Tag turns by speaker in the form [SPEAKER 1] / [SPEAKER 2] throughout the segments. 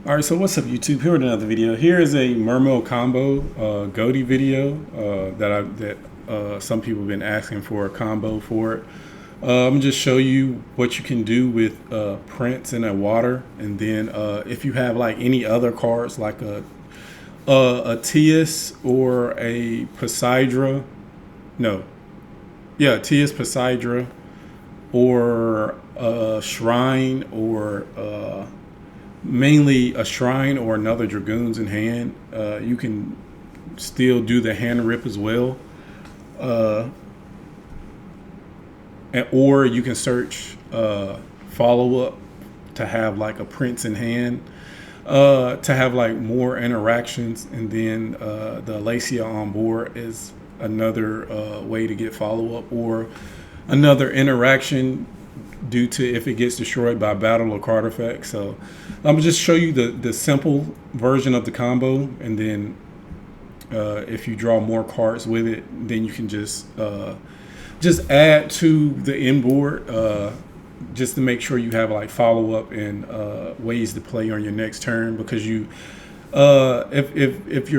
[SPEAKER 1] All right, so what's up, YouTube? Here with another video. Here is a Mermail combo Ghoti video that some people have been asking for a combo for it. I'm gonna just show you what you can do with prints in a water, and then if you have like any other cards like a Tias or a Poseidra, no, yeah, Tias Poseidra or a Shrine or mainly a Shrine or another Dragoons in hand. You can still do the hand rip as well. Uh, or you can search follow up to have like a Prince in hand, to have like more interactions. And then the Alacia on board is another way to get follow up or another interaction due to if it gets destroyed by battle or card effect. So I'm gonna just show you the simple version of the combo, and then if you draw more cards with it, then you can just add to the inboard, just to make sure you have like follow up and ways to play on your next turn. Because you if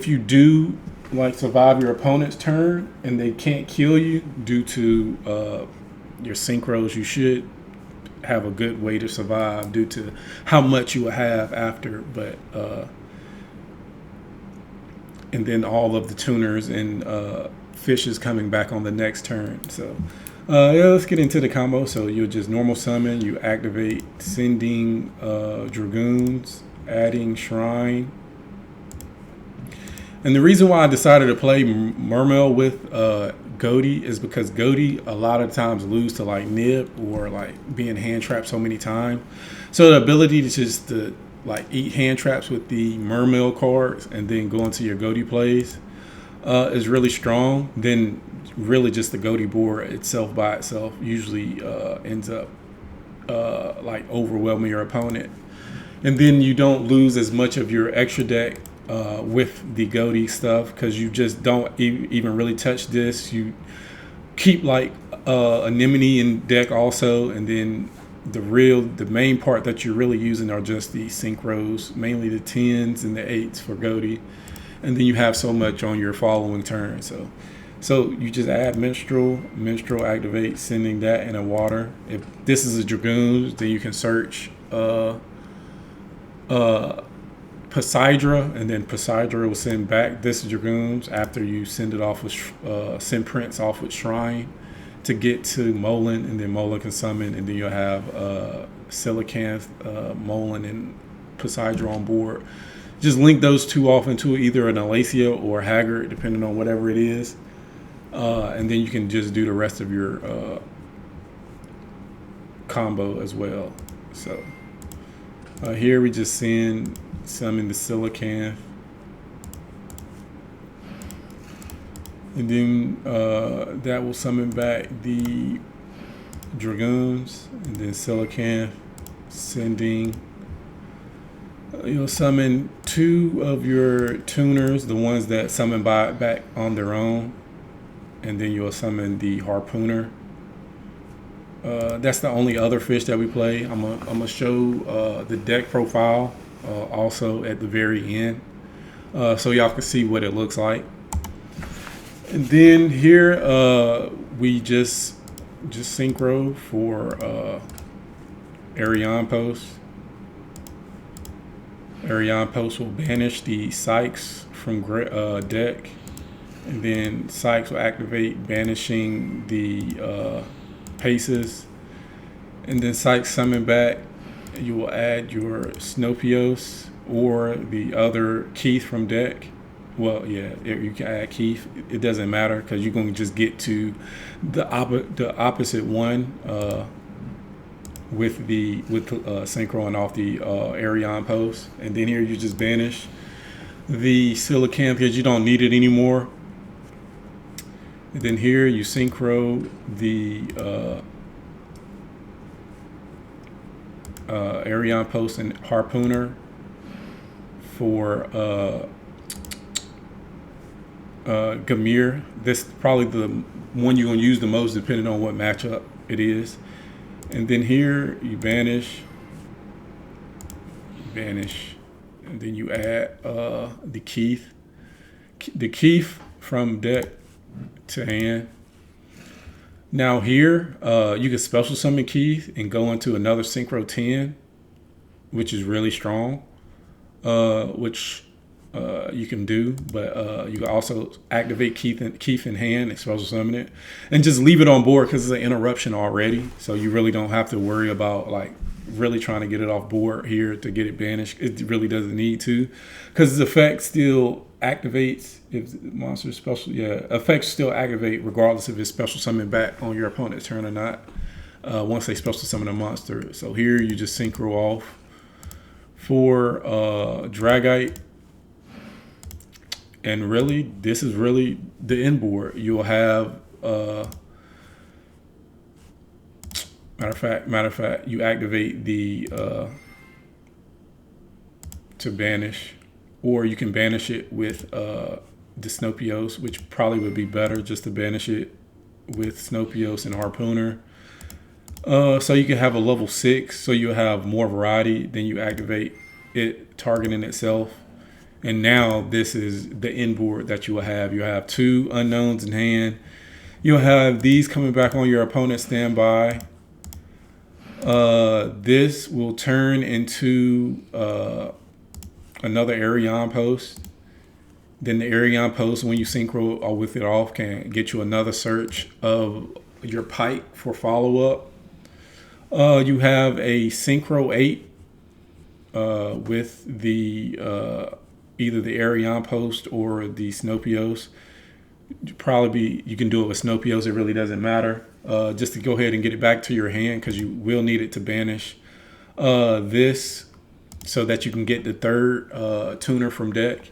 [SPEAKER 1] you do like survive your opponent's turn and they can't kill you due to your synchros, you should have a good way to survive due to how much you will have after. But and then all of the tuners and fishes coming back on the next turn. So yeah, let's get into the combo. So you'll just normal summon, you activate sending Dragoons, adding Shrine. And the reason why I decided to play Mermail with Ghoti is because Ghoti a lot of times lose to like Nib or like being hand trapped so many times. So the ability to just like eat hand traps with the Mermail cards and then go into your Ghoti plays is really strong. Then really just the Ghoti board itself by itself usually ends up like overwhelming your opponent. And then you don't lose as much of your extra deck with the Ghoti stuff, because you just don't even really touch this. You keep like Anemone in deck also, and then the main part that you're really using are just the synchros, mainly the 10s and the 8s for Ghoti. And then you have so much on your following turn. So you just add Minstrel activate, sending that in a water. If this is a Dragoon, then you can search Poseidra, and then Poseidra will send back this Dragoons after you send it off with send Prince off with Shrine to get to Molin, and then Molin can summon, and then you'll have Coelacanth, Molin, and Poseidra on board. Just link those two off into either an Alacia or Haggard, depending on whatever it is, and then you can just do the rest of your combo as well. So here we just summon the Coelacanth, and then that will summon back the Dragoons, and then Coelacanth sending. You'll summon two of your tuners, the ones that summon back on their own, and then you'll summon the Harpooner. That's the only other fish that we play. I'm gonna show the deck profile also at the very end, so y'all can see what it looks like. And then here we just synchro for Arion Post. Arion Post will banish the Sykes from deck, and then Sykes will activate, banishing the Paces, and then Sykes summon back. You will add your Snopios or the other Keith from deck. Well, yeah, you can add Keith. It doesn't matter, because you're going to just get to the opposite one with synchroing off the Arion Post. And then here you just banish the Coelacanth because you don't need it anymore. And then here you synchro the Arion Post and Harpooner for Gamir. This is probably the one you're going to use the most depending on what matchup it is. And then here you banish banish. And then you add the Keith from deck to hand. Now here, you can special summon Keith and go into another Synchro 10, which is really strong, which you can do. But you can also activate Keith in hand and special summon it. And just leave it on board because it's an interruption already. So you really don't have to worry about like really trying to get it off board here to get it banished. It really doesn't need to, because the effect still activates if monster special. Yeah, effects still activate regardless if it's special summoned back on your opponent's turn or not. Once they special summon a monster. So here you just synchro off for Dragite, and really this is really the end board. You'll have matter of fact, you activate the to banish, or you can banish it with Dysnopios, which probably would be better just to banish it with Snopios and Harpooner. So you can have a level 6, so you have more variety. Then you activate it targeting itself, and now this is the end board that you will have. You have 2 unknowns in hand. You'll have these coming back on your opponent's standby. This will turn into another Arion post. Then the Arion post, when you synchro or with it off, can get you another search of your pike for follow-up. You have a Synchro 8 with the either the Arion post or the Snopios. You can do it with Snopios. It really doesn't matter. Just to go ahead and get it back to your hand, because you will need it to banish this, so that you can get the third tuner from deck,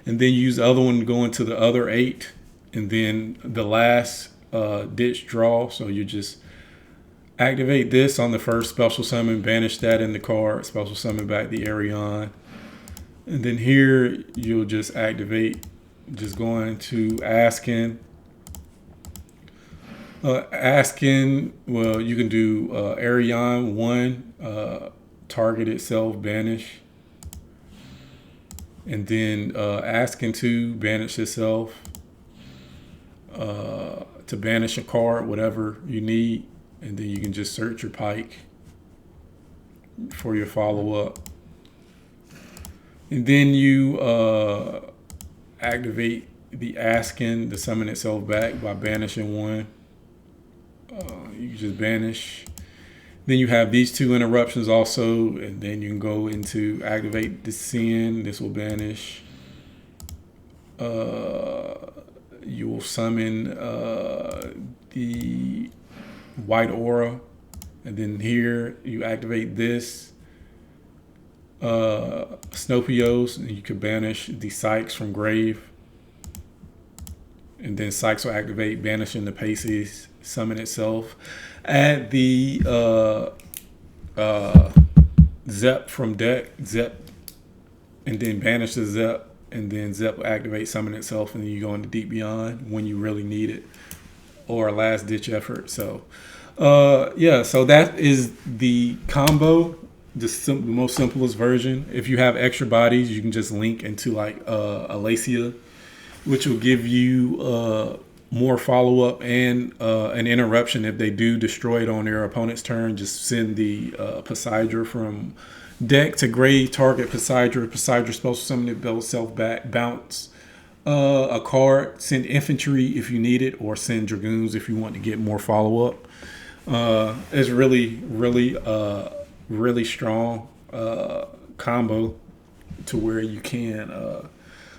[SPEAKER 1] and then use the other one to go into the other 8, and then the last ditch draw. So you just activate this on the first special summon, banish that in the card, special summon back the Arion, and then here you'll just activate, just going to Asking. Well, you can do Arion 1, target itself, banish. And then Asking 2, banish itself. To banish a card, whatever you need. And then you can just search your pike for your follow-up. And then you activate the Asking to summon itself back by banishing 1. You can just banish. Then you have these 2 interruptions also, and then you can go into activate the Sin. This will banish. You will summon the White Aura, and then here you activate this Snopios, and you can banish the Sykes from grave. And then Sykes will activate, banishing the Paces, summon itself. Add the Zep from deck, Zep, and then banish the Zep, and then Zep will activate, summon itself, and then you go into Deep Beyond when you really need it, or a last ditch effort. So yeah, so that is the combo, the most simplest version. If you have extra bodies, you can just link into like Alacia, which will give you more follow-up and an interruption if they do destroy it on their opponent's turn. Just send the Poseidra from deck to grave, target Poseidra. Poseidra supposed to summon itself back, bounce a card, send infantry if you need it, or send dragoons if you want to get more follow-up. It's really strong combo to where you can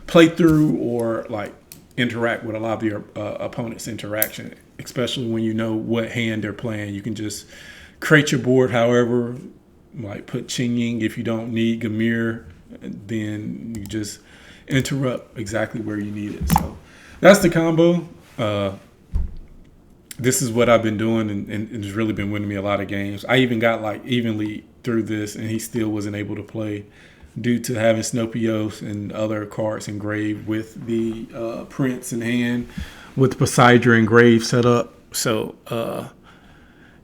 [SPEAKER 1] play through or like interact with a lot of your opponent's interaction, especially when you know what hand they're playing. You can just create your board however, like put Qing Ying if you don't need Gamir, then you just interrupt exactly where you need it. So that's the combo. This is what I've been doing, and it's really been winning me a lot of games. I even got like evenly through this, and he still wasn't able to play due to having Snopios and other cards engraved with the Prince in hand, with Poseidra engraved set up. So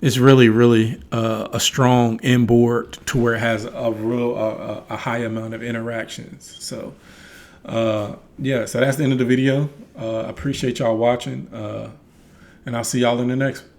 [SPEAKER 1] it's really, really a strong inboard to where it has a real a high amount of interactions. So yeah, so that's the end of the video. I appreciate y'all watching, and I'll see y'all in the next one.